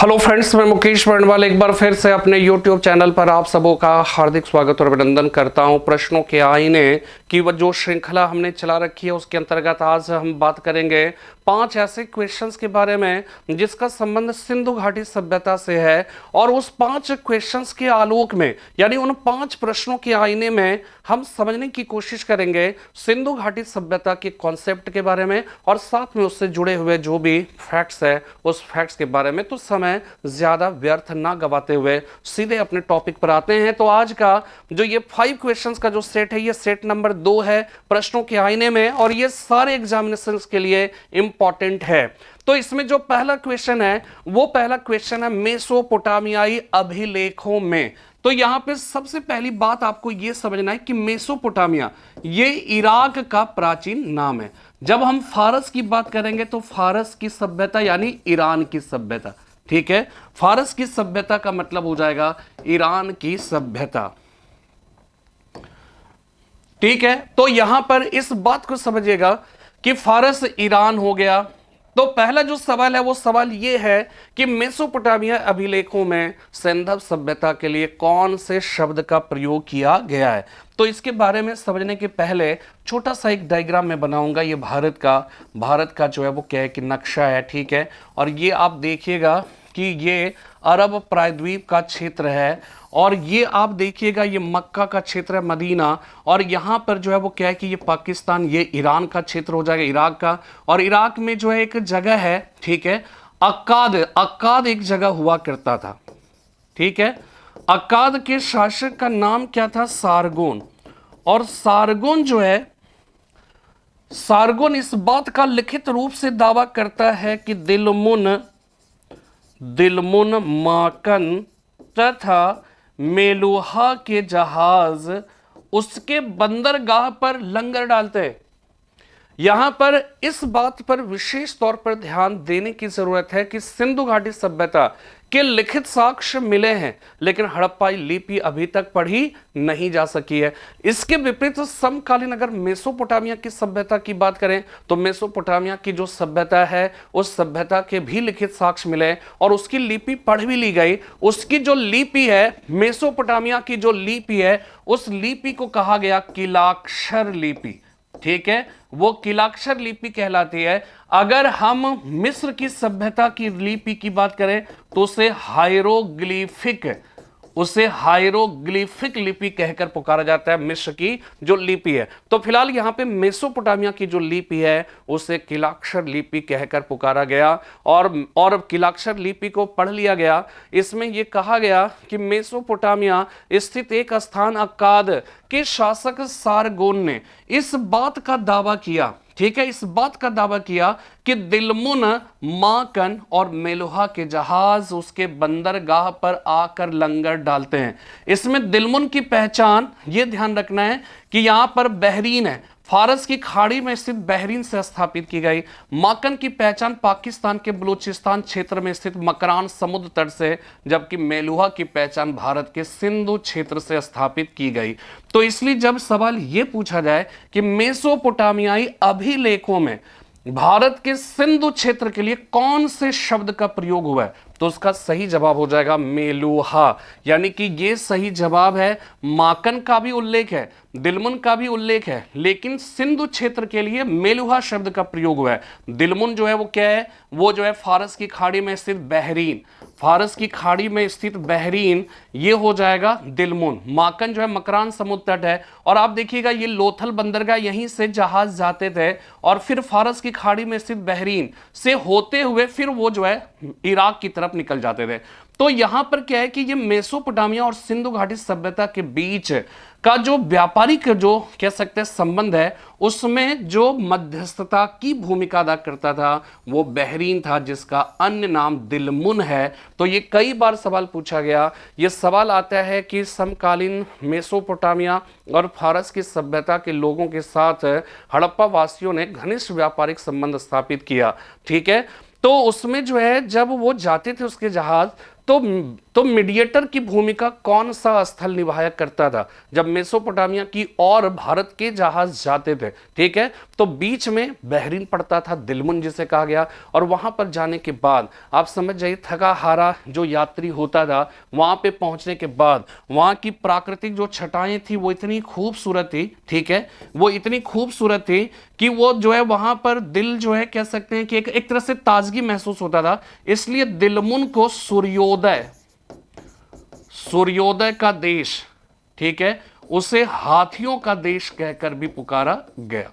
Hello friends, मैं मुकेश वर्णवाल एक बार फिर से अपने YouTube चैनल पर आप सबों का हार्दिक स्वागत और अभिनंदन करता हूं। प्रश्नों के आईने की वो जो श्रृंखला हमने चला रखी है उसके अंतर्गत आज हम बात करेंगे 5 ऐसे क्वेश्चंस के बारे में जिसका संबंध सिंधु घाटी सभ्यता से है। और उस 5 क्वेश्चंस के आलोक में यानी उन 5 प्रश्नों के आईने में हम समझने की कोशिश करेंगे सिंधु घाटी सभ्यता के कॉन्सेप्ट के बारे में और साथ में उससे जुड़े हुए जो भी फैक्ट्स है उस फैक्ट्स के बारे में। तो समय ज्यादा व्यर्थ ना गवाते हुए सीधे अपने टॉपिक पर आते हैं। तो आज का जो ये 5 क्वेश्चंस का जो सेट है ये सेट नंबर 2 है प्रश्नों के आईने में, और ये सारे एग्जामिनेशंस के लिए इंपॉर्टेंट है। तो इसमें जो पहला क्वेश्चन है वो पहला क्वेश्चन है मेसोपोटामियाई अभिलेखों में। तो यहां पे सबसे पहली बात आपको यह समझना है कि मेसोपोटामिया ये इराक का प्राचीन नाम है। जब हम फारस की बात करेंगे तो फारस की सभ्यता यानी ईरान की सभ्यता, ठीक है। फारस की सभ्यता का मतलब हो जाएगा ईरान की सभ्यता, ठीक है। तो यहां पर इस बात को समझिएगा कि फारस ईरान हो गया। तो पहला जो सवाल है वो सवाल ये है कि मेसोपोटामिया अभिलेखों में सिंधु सभ्यता के लिए कौन से शब्द का प्रयोग किया गया है। तो इसके बारे में समझने के पहले छोटा सा एक डायग्राम में बनाऊंगा। ये भारत का जो है वो क्या है कि नक्शा है, ठीक है। और ये आप देखिएगा कि ये अरब प्रायद्वीप का क्षेत्र है, और ये आप देखिएगा ये मक्का का क्षेत्र है, मदीना। और यहां पर जो है वो क्या है कि ये पाकिस्तान, ये ईरान का क्षेत्र हो जाएगा, इराक का। और इराक में जो है एक जगह है, ठीक है, अक्काद एक जगह हुआ करता था, ठीक है। अक्काद के शासक का नाम क्या था? सारगोन। और सारगोन जो है, सारगोन इस बात का लिखित रूप से दावा करता है कि दिलमुन माकन तथा मेलुहा के जहाज उसके बंदरगाह पर लंगर डालते हैं। यहां पर इस बात पर विशेष तौर पर ध्यान देने की जरूरत है कि सिंधु घाटी सभ्यता के लिखित साक्ष्य मिले हैं लेकिन हड़प्पाई लिपि अभी तक पढ़ी नहीं जा सकी है। इसके विपरीत समकालीन अगर मेसोपोटामिया की सभ्यता की बात करें तो मेसोपोटामिया की जो सभ्यता है उस सभ्यता के भी लिखित साक्ष्य मिले और उसकी लिपि पढ़ भी ली गई। उसकी जो लिपि है, मेसोपोटामिया की जो लिपि है, उस लिपि को कहा गया किलाक्षर लिपि, ठीक है। वो किलाक्षर लिपि कहलाती है। अगर हम मिस्र की सभ्यता की लिपि की बात करें तो उसे हायरोग्लिफिक लिपि कहकर पुकारा जाता है, मिस्र की जो लिपि है। तो फिलहाल यहां पे मेसोपोटामिया की जो लिपि है उसे किलाक्षर लिपि कहकर पुकारा गया और किलाक्षर लिपि को पढ़ लिया गया। इसमें यह कहा गया कि मेसोपोटामिया स्थित एक स्थान अक्काद के शासक सारगोन ने इस बात का दावा किया, ठीक है, इस बात का दावा किया कि दिलमुन माकन और मेलुहा के जहाज उसके बंदरगाह पर आकर लंगर डालते हैं। इसमें दिलमुन की पहचान ये ध्यान रखना है कि यहां पर बहरीन है, फारस की खाड़ी में स्थित बहरीन से स्थापित की गई। माकन की पहचान पाकिस्तान के बलूचिस्तान क्षेत्र में स्थित मकरान समुद्र तट से, जबकि मेलुहा की पहचान भारत के सिंधु क्षेत्र से स्थापित की गई। तो इसलिए जब सवाल यह पूछा जाए कि मेसोपोटामियाई अभिलेखों में भारत के सिंधु क्षेत्र के लिए कौन से शब्द का प्रयोग हुआ है तो उसका सही जवाब हो जाएगा मेलुहा, यानी कि ये सही जवाब है। माकन का भी उल्लेख है, दिलमुन का भी उल्लेख है, लेकिन सिंधु क्षेत्र के लिए मेलुहा शब्द का प्रयोग हुआ है। दिलमुन जो है वो क्या है? वो जो है फारस की खाड़ी में स्थित बहरीन, फारस की खाड़ी में स्थित बहरीन, ये हो जाएगा दिलमुन। माकन जो है मकरान समुद्र तट है, और आप देखिएगा ये लोथल बंदरगाह, यहीं से जहाज जाते थे और फिर फारस की खाड़ी में स्थित बहरीन से होते हुए फिर वो जो है इराक की तरफ निकल जाते थे। तो यहां पर क्या है कि ये मेसोपोटामिया और सिंधु घाटी सभ्यता के बीच का जो व्यापारिक जो कह सकते हैं संबंध है उसमें जो मध्यस्थता की भूमिका अदा करता था वो बहरीन था, जिसका अन्य नाम दिलमुन है। तो ये कई बार सवाल पूछा गया। ये सवाल आता है कि समकालीन मेसोपोटामिया और फारस की सभ्यता के लोगों के साथ हड़प्पा वासियों ने घनिष्ठ व्यापारिक संबंध स्थापित किया, ठीक है। तो उसमें जो है जब वो जाते थे उसके जहाज, तो तो मीडिएटर की भूमिका कौन सा स्थल निभाया करता था जब मेसोपोटामिया की और भारत के जहाज जाते थे? ठीक है, तो बीच में बहरीन पड़ता था, दिलमुन जिसे कहा गया, और वहां पर जाने के बाद आप समझ जाइए थका हारा जो यात्री होता था, वहां पे पहुंचने के बाद वहां की प्राकृतिक जो छटाएं थी वो इतनी खूबसूरत थी, ठीक है, वो इतनी खूबसूरत थी कि वो जो है वहां पर दिल जो है कह सकते हैं कि एक तरह से ताजगी महसूस होता था। इसलिए दिलमुन को सूर्योदय का देश, ठीक है, उसे हाथियों का देश कहकर भी पुकारा गया।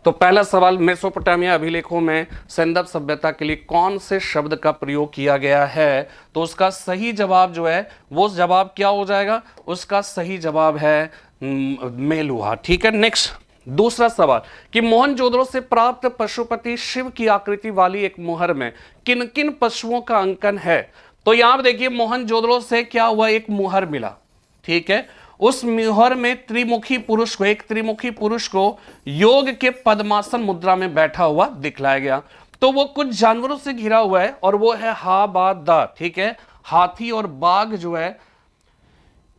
तो पहला सवाल, मेसोपोटामिया अभिलेखों में सिंधु सभ्यता के लिए कौन से शब्द का प्रयोग किया गया है? तो उसका सही जवाब जो है वो जवाब क्या हो जाएगा? उसका सही जवाब है मेलुहा। ठीक है, नेक्स्ट दूसरा सवाल कि मोहनजोदड़ो से प्राप्त पशुपति शिव की आकृति वाली एक मुहर में किन किन पशुओं का अंकन है? तो यहां पर देखिए मोहनजोदड़ो से क्या हुआ, एक मुहर मिला, ठीक है, उस मुहर में एक त्रिमुखी पुरुष को योग के पद्मासन मुद्रा में बैठा हुआ दिखलाया गया। तो वो कुछ जानवरों से घिरा हुआ है और वो है हा बा दा, ठीक है, हाथी और बाघ जो है,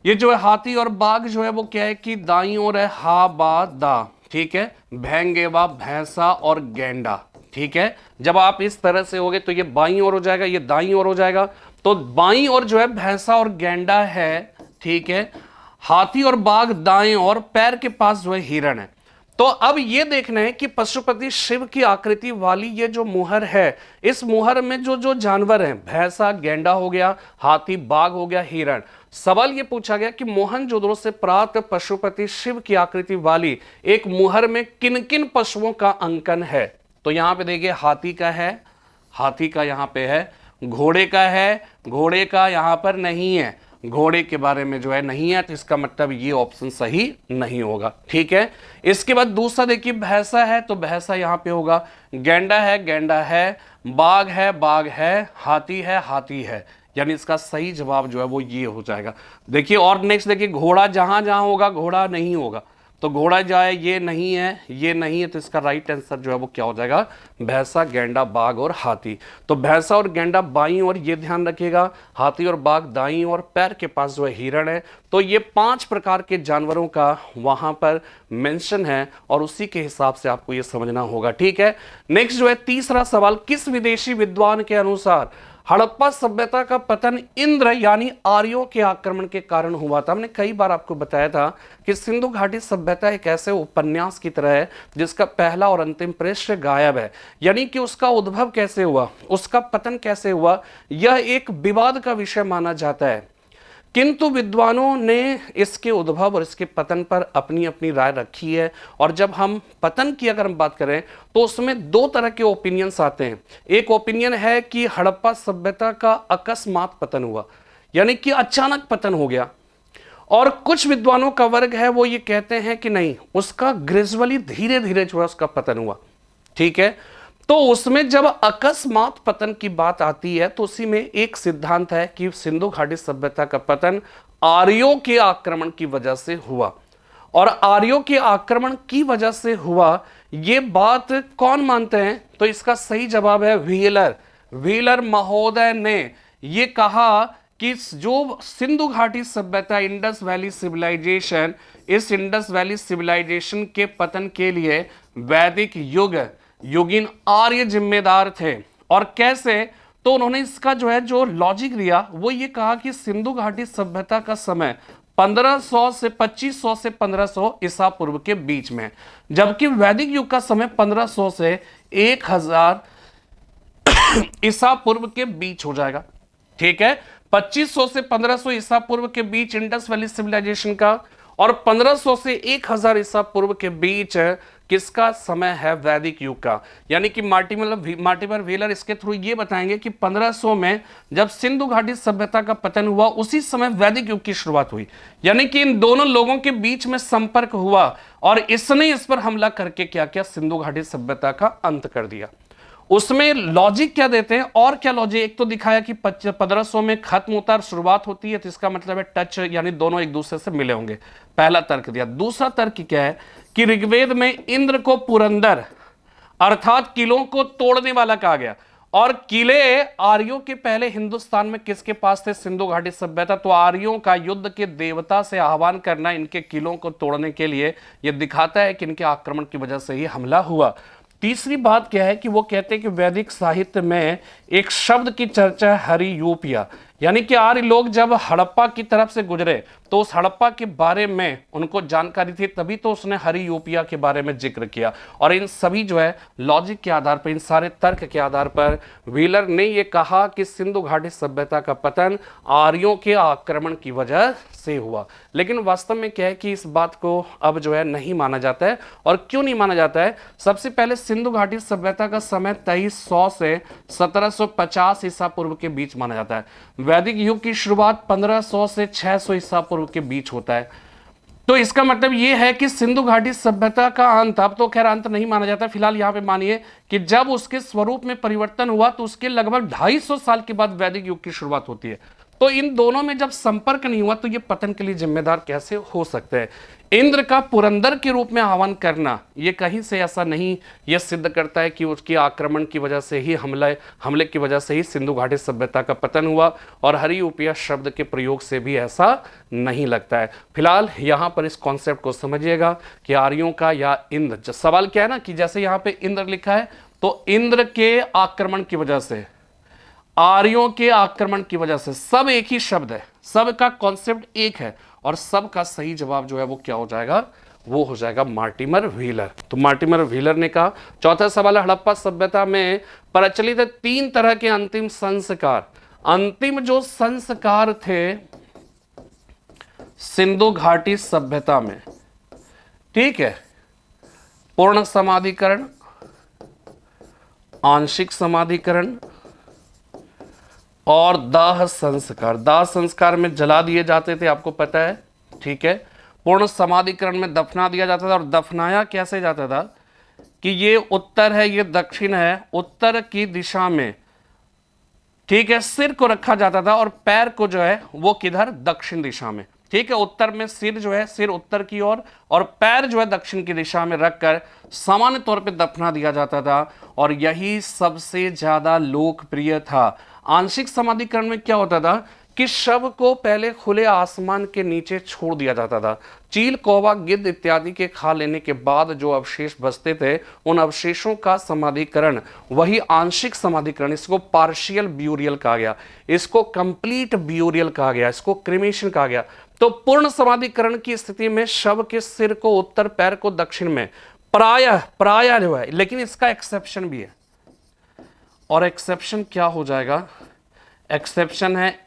ये जो है हाथी और बाघ जो है वो क्या है कि दाईं ओर है हा बा दा, ठीक है, भैंगेवा भैंसा और गैंडा, ठीक है। जब आप इस तरह से होगे तो ये बाईं ओर हो जाएगा, ये दाईं ओर हो जाएगा। तो बाईं ओर जो है भैंसा और गैंडा है, ठीक है, हाथी और बाघ दाएं और पैर के पास जो है हिरण है। तो अब ये देखना है कि पशुपति शिव की आकृति वाली ये जो मुहर है, इस मुहर में जो जो जानवर हैं, भैंसा गैंडा हो गया, हाथी बाघ हो गया, हिरण। सवाल ये पूछा गया कि मोहनजोदड़ो से प्राप्त पशुपति शिव की आकृति वाली एक मुहर में किन किन पशुओं का अंकन है? तो यहां पे देखिए हाथी का है, हाथी का यहां पे है, घोड़े का है, घोड़े का यहां पर नहीं है, घोड़े के बारे में जो है नहीं है, तो इसका मतलब ये ऑप्शन सही नहीं होगा। ठीक है, इसके बाद दूसरा देखिए भैंसा है, तो भैंसा यहां पे होगा, गैंडा है, गैंडा है, बाघ है, बाघ है, हाथी है, हाथी है, यानी इसका सही जवाब जो है वो ये हो जाएगा। देखिए और नेक्स्ट देखिए घोड़ा जहां जहां होगा घोड़ा नहीं होगा, तो घोड़ा जाए ये नहीं है, ये नहीं है, तो इसका राइट आंसर जो है वो क्या हो जाएगा? भैंसा, गैंडा, बाघ और हाथी। तो भैंसा और गैंडा बाईं और ये ध्यान रखिएगा, हाथी और बाघ दाईं और पैर के पास जो है हिरण है। तो ये 5 प्रकार के जानवरों का वहां पर मेंशन है और उसी के हिसाब से आपको ये समझना होगा। ठीक है, नेक्स्ट जो है तीसरा सवाल, किस विदेशी विद्वान के अनुसार हड़प्पा सभ्यता का पतन इंद्र यानी आर्यों के आक्रमण के कारण हुआ था? हमने कई बार आपको बताया था कि सिंधु घाटी सभ्यता एक ऐसे उपन्यास की तरह है जिसका पहला और अंतिम पृष्ठ गायब है, यानी कि उसका उद्भव कैसे हुआ, उसका पतन कैसे हुआ, यह एक विवाद का विषय माना जाता है। किंतु विद्वानों ने इसके उद्भव और इसके पतन पर अपनी अपनी राय रखी है। और जब हम पतन की अगर हम बात करें तो उसमें 2 तरह के ओपिनियंस आते हैं। एक ओपिनियन है कि हड़प्पा सभ्यता का अकस्मात पतन हुआ, यानी कि अचानक पतन हो गया, और कुछ विद्वानों का वर्ग है वो ये कहते हैं कि नहीं, उसका ग्रेजुअली धीरे धीरे जो है उसका पतन हुआ। ठीक है, तो उसमें जब अकस्मात पतन की बात आती है तो उसी में एक सिद्धांत है कि सिंधु घाटी सभ्यता का पतन आर्यों के आक्रमण की वजह से हुआ। और आर्यों के आक्रमण की वजह से हुआ, ये बात कौन मानते हैं? तो इसका सही जवाब है व्हीलर महोदय ने ये कहा कि जो सिंधु घाटी सभ्यता, इंडस वैली सिविलाइजेशन, इस इंडस वैली सिविलाइजेशन के पतन के लिए वैदिक युगीन आर्य जिम्मेदार थे। और कैसे? तो उन्होंने इसका जो है जो लॉजिक दिया वो ये कहा कि सिंधु घाटी सभ्यता का समय 1500 से 2500 से 1500 ईसा पूर्व के बीच में, जबकि वैदिक युग का समय 1500 से 1000 ईसा पूर्व के बीच हो जाएगा। ठीक है, 2500 से 1500 ईसा पूर्व के बीच इंडस वैली सिविलाइजेशन का, और 1500 से 1000 ईसा पूर्व के बीच किसका समय है? वैदिक युग का। यानी कि मार्टिमर व्हीलर इसके थ्रू ये बताएंगे कि 1500 में जब सिंधु घाटी सभ्यता का पतन हुआ उसी समय वैदिक युग की शुरुआत हुई, यानी कि इन दोनों लोगों के बीच में संपर्क हुआ और इसने इस पर हमला करके क्या किया? सिंधु घाटी सभ्यता का अंत कर दिया। उसमें लॉजिक क्या देते हैं और क्या लॉजिक? एक तो दिखाया कि 1500 में खत्म होता है, शुरुआत होती है, तो इसका मतलब है टच, यानी दोनों एक दूसरे से मिले होंगे। पहला तर्क दिया। दूसरा तर्क क्या है कि ऋग्वेद में इंद्र को पुरंदर अर्थात किलों को तोड़ने वाला कहा गया, और किले आर्यों के पहले हिंदुस्तान में किसके पास थे? सिंधु घाटी सभ्यता। तो आर्यों का युद्ध के देवता से आह्वान करना इनके किलों को तोड़ने के लिए, यह दिखाता है कि इनके आक्रमण की वजह से ही हमला हुआ। तीसरी बात क्या है कि वो कहते हैं कि वैदिक साहित्य में एक शब्द की चर्चा है, हरियूपिया, यानी कि आर्य लोग जब हड़प्पा की तरफ से गुजरे तो उस हड़प्पा के बारे में उनको जानकारी थी, तभी तो उसने हरियूपिया के बारे में जिक्र किया। और इन सभी जो है लॉजिक के आधार पर, इन सारे तर्क के आधार पर व्हीलर ने यह कहा कि सिंधु घाटी सभ्यता का पतन आर्यों के आक्रमण की वजह से हुआ। लेकिन वास्तव में क्या है कि इस बात को अब जो है नहीं माना जाता है। और क्यों नहीं माना जाता है? सबसे पहले सिंधु घाटी सभ्यता का समय 2300 से 1750 ईसा पूर्व के बीच माना जाता है। वैदिक युग की शुरुआत 1500 से 600 ईसा पूर्व के बीच होता है। तो इसका मतलब यह है कि सिंधु घाटी सभ्यता का अंत, अब तो खैर अंत नहीं माना जाता, फिलहाल यहां पे मानिए कि जब उसके स्वरूप में परिवर्तन हुआ तो उसके लगभग 250 साल के बाद वैदिक युग की शुरुआत होती है। तो इन दोनों में जब संपर्क नहीं हुआ तो ये पतन के लिए जिम्मेदार कैसे हो सकते हैं? इंद्र का पुरंदर के रूप में आह्वान करना, ये कहीं से ऐसा नहीं, यह सिद्ध करता है कि उसके आक्रमण की वजह से ही, हमले की वजह से ही सिंधु घाटी सभ्यता का पतन हुआ। और हरियूपिया शब्द के प्रयोग से भी ऐसा नहीं लगता है। फिलहाल यहां पर इस कॉन्सेप्ट को समझिएगा कि आर्यों का या इंद्र, सवाल क्या है ना कि जैसे यहां पे इंद्र लिखा है तो इंद्र के आक्रमण की वजह से, आर्यों के आक्रमण की वजह से, सब एक ही शब्द है, सब का कॉन्सेप्ट एक है और सब का सही जवाब जो है वो क्या हो जाएगा? वो हो जाएगा मार्टिमर व्हीलर। तो मार्टिमर व्हीलर ने कहा। चौथा सवाल है, हड़प्पा सभ्यता में प्रचलित है 3 तरह के अंतिम संस्कार। अंतिम जो संस्कार थे सिंधु घाटी सभ्यता में, ठीक है, पूर्ण समाधिकरण, आंशिक समाधिकरण और दाह संस्कार। दाह संस्कार में जला दिए जाते थे, आपको पता है, ठीक है। पूर्ण समाधिकरण में दफना दिया जाता था। और दफनाया कैसे जाता था कि ये उत्तर है, ये दक्षिण है, उत्तर की दिशा में, ठीक है, सिर को रखा जाता था और पैर को जो है वो किधर? दक्षिण दिशा में, ठीक है। उत्तर में सिर जो है, सिर उत्तर की ओर और पैर जो है दक्षिण की दिशा में रखकर सामान्य तौर पे दफना दिया जाता था और यही सबसे ज्यादा लोकप्रिय था। आंशिक समाधिकरण में क्या होता था कि शव को पहले खुले आसमान के नीचे छोड़ दिया जाता था। चील, कौवा, गिद्ध इत्यादि के खा लेने के बाद जो अवशेष बचते थे, उन अवशेषों का समाधिकरण, वही आंशिक समाधिकरण, इसको पार्शियल ब्यूरियल कहा गया, इसको कंप्लीट ब्यूरियल कहा गया, इसको क्रिमेशन कहा गया। तो पूर्ण समाधिकरण की स्थिति में शव के सिर को उत्तर, पैर को दक्षिण में, प्रायः जो है, लेकिन इसका एक्सेप्शन भी है। और एक्सेप्शन क्या हो जाएगा? एक्सेप्शन है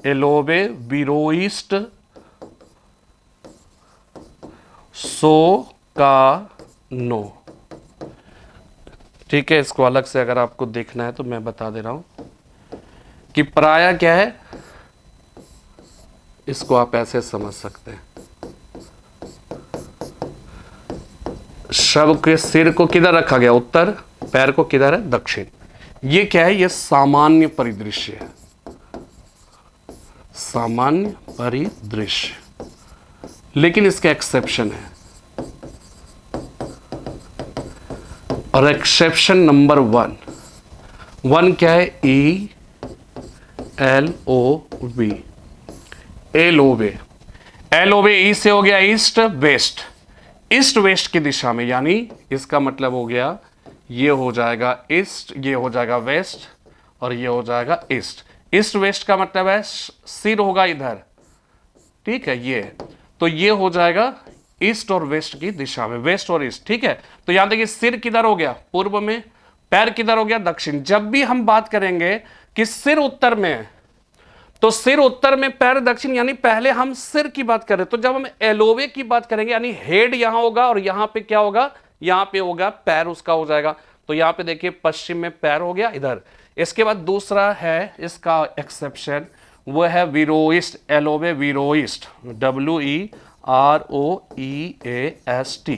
एलोबे विरोइस्ट सोकानो, ठीक है। इसको अलग से अगर आपको देखना है तो मैं बता दे रहा हूं कि प्रायः क्या है, इसको आप ऐसे समझ सकते हैं, शव के सिर को किधर रखा गया? उत्तर, पैर को किधर है? दक्षिण। ये क्या है? ये सामान्य परिदृश्य है, सामान्य परिदृश्य। लेकिन इसका एक्सेप्शन है, और एक्सेप्शन नंबर 1 क्या है? ELOB, एलोबे ई से हो गया ईस्ट वेस्ट, ईस्ट वेस्ट की दिशा में, यानी इसका मतलब हो गया ये हो जाएगा ईस्ट, ये हो जाएगा वेस्ट और ये हो जाएगा ईस्ट। ईस्ट वेस्ट का मतलब है सिर होगा इधर, ठीक है, ये तो ये हो जाएगा ईस्ट और वेस्ट की दिशा में, वेस्ट और ईस्ट, ठीक है। तो यहां देखिए सिर किधर हो गया? पूर्व में, पैर किधर हो गया? दक्षिण। जब भी हम बात करेंगे कि सिर उत्तर में है तो सिर उत्तर में, पैर दक्षिण, यानी पहले हम सिर की बात करें। तो जब हम एलोवे की बात करेंगे यानी हेड यहां होगा और यहां पे क्या होगा? यहां पे होगा पैर, उसका हो जाएगा। तो यहां पे देखिए पश्चिम में पैर हो गया इधर। इसके बाद दूसरा है इसका एक्सेप्शन, वो है विरोइस्ट, एलोवे विरोइस्ट, WEROEAST,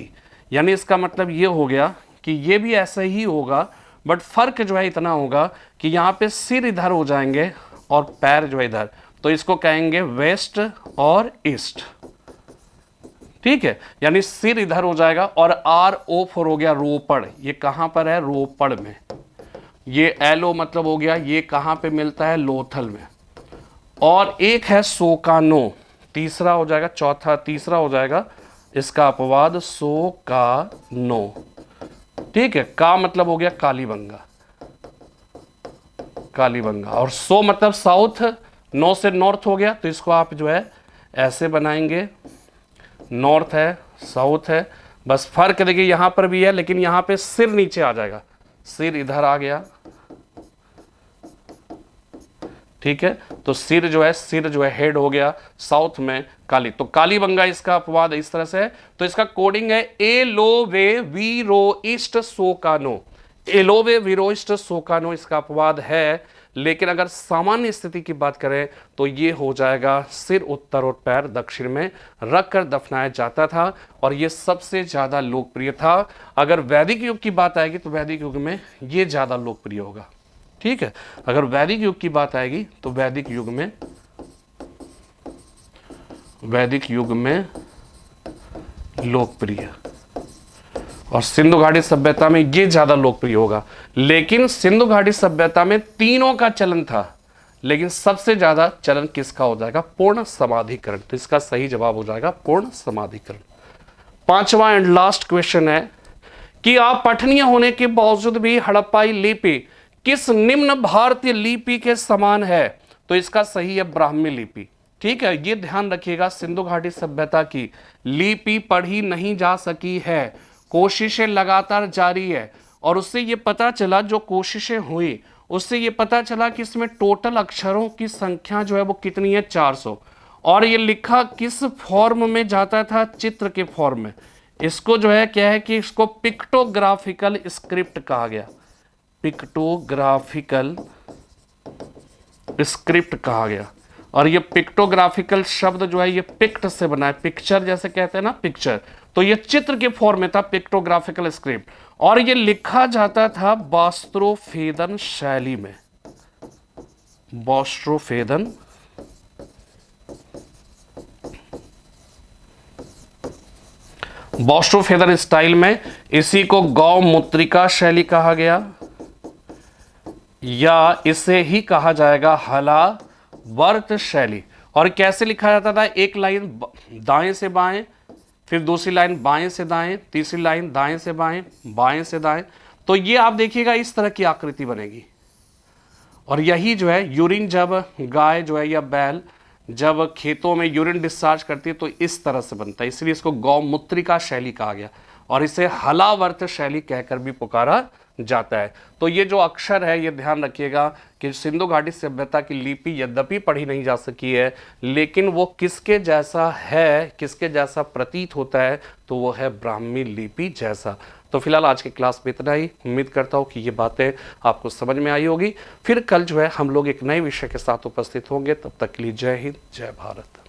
यानी इसका मतलब ये हो गया कि ये भी ऐसा ही होगा, बट फर्क जो है इतना होगा कि यहां पे सिर इधर हो जाएंगे और पैर जो है इधर। तो इसको कहेंगे वेस्ट और ईस्ट, ठीक है, यानी सिर इधर हो जाएगा। और RO4 हो गया रोपड़, ये कहां पर है? रोपड़ में। ये LO मतलब हो गया, ये कहां पे मिलता है? लोथल में। और एक है सोकानो, तीसरा हो जाएगा, चौथा तीसरा हो जाएगा इसका अपवाद सोकानो। ठीक है, का मतलब हो गया कालीबंगा, कालीबंगा। और सो मतलब साउथ, नो से नॉर्थ हो गया, तो इसको आप जो है ऐसे बनाएंगे, नॉर्थ है, साउथ है। बस फर्क देखिए यहां पर भी है, लेकिन यहां पे सिर नीचे आ जाएगा, सिर इधर आ गया। ठीक है, तो सिर जो है हेड हो गया साउथ में काली, तो कालीबंगा इसका अपवाद इस तरह से है। तो इसका कोडिंग है एलोवे वीरोइस्ट सोकानो, एलोवे वीरोइस्ट सोकानो इसका अपवाद है। लेकिन अगर सामान्य स्थिति की बात करें तो ये हो जाएगा सिर उत्तर और पैर दक्षिण में रख कर दफनाया जाता था, और ये सबसे ज्यादा लोकप्रिय था। अगर वैदिक युग की बात आएगी तो वैदिक युग में ये ज्यादा लोकप्रिय होगा। ठीक है, अगर वैदिक युग की बात आएगी तो वैदिक युग में लोकप्रिय, और सिंधु घाटी सभ्यता में ये ज्यादा लोकप्रिय होगा। लेकिन सिंधु घाटी सभ्यता में तीनों का चलन था, लेकिन सबसे ज्यादा चलन किसका हो जाएगा? पूर्ण समाधिकरण। तो इसका सही जवाब हो जाएगा पूर्ण समाधिकरण। पांचवा एंड लास्ट क्वेश्चन है कि आप पठनीय होने के बावजूद भी हड़प्पाई लिपि किस निम्न भारतीय लिपि के समान है? तो इसका सही है ब्राह्मी लिपि। ठीक है, ये ध्यान रखिएगा, सिंधु घाटी सभ्यता की लिपि पढ़ी नहीं जा सकी है, कोशिशें लगातार जारी है। और उससे ये पता चला, जो कोशिशें हुई उससे ये पता चला कि इसमें टोटल अक्षरों की संख्या जो है वो कितनी है? 400। और ये लिखा किस फॉर्म में जाता था? चित्र के फॉर्म में। इसको जो है क्या है कि इसको पिक्टोग्राफिकल स्क्रिप्ट कहा गया, पिक्टोग्राफिकल स्क्रिप्ट कहा गया। और ये पिक्टोग्राफिकल शब्द जो है ये पिक्ट से बना है, पिक्चर जैसे कहते हैं ना, पिक्चर, तो ये चित्र के फॉर्म में था, पिक्टोग्राफिकल स्क्रिप्ट। और ये लिखा जाता था बास्त्रोफेदन शैली में, बास्त्रोफेदन स्टाइल में। इसी को गौमुत्रिका शैली कहा गया, या इसे ही कहा जाएगा हलावर्त शैली। और कैसे लिखा जाता था? एक लाइन दाएं से बाएं, फिर दूसरी लाइन बाएं से दाएं, तीसरी लाइन दाएं से बाएं, बाएं से दाएं। तो ये आप देखिएगा इस तरह की आकृति बनेगी। और यही जो है यूरिन, जब गाय जो है या बैल जब खेतों में यूरिन डिस्चार्ज करती है तो इस तरह से बनता है, इसलिए इसको गौमुत्रिका शैली कहा गया, और इसे हलावर्त शैली कहकर भी पुकारा जाता है। तो ये जो अक्षर है ये ध्यान रखिएगा कि सिंधु घाटी सभ्यता की लिपि यद्यपि पढ़ी नहीं जा सकी है, लेकिन वो किसके जैसा है, किसके जैसा प्रतीत होता है? तो वो है ब्राह्मी लिपि जैसा। तो फिलहाल आज की क्लास में इतना ही। उम्मीद करता हूँ कि ये बातें आपको समझ में आई होगी। फिर कल जो है हम लोग एक नए विषय के साथ उपस्थित होंगे। तब तक के लिए जय हिंद, जय भारत।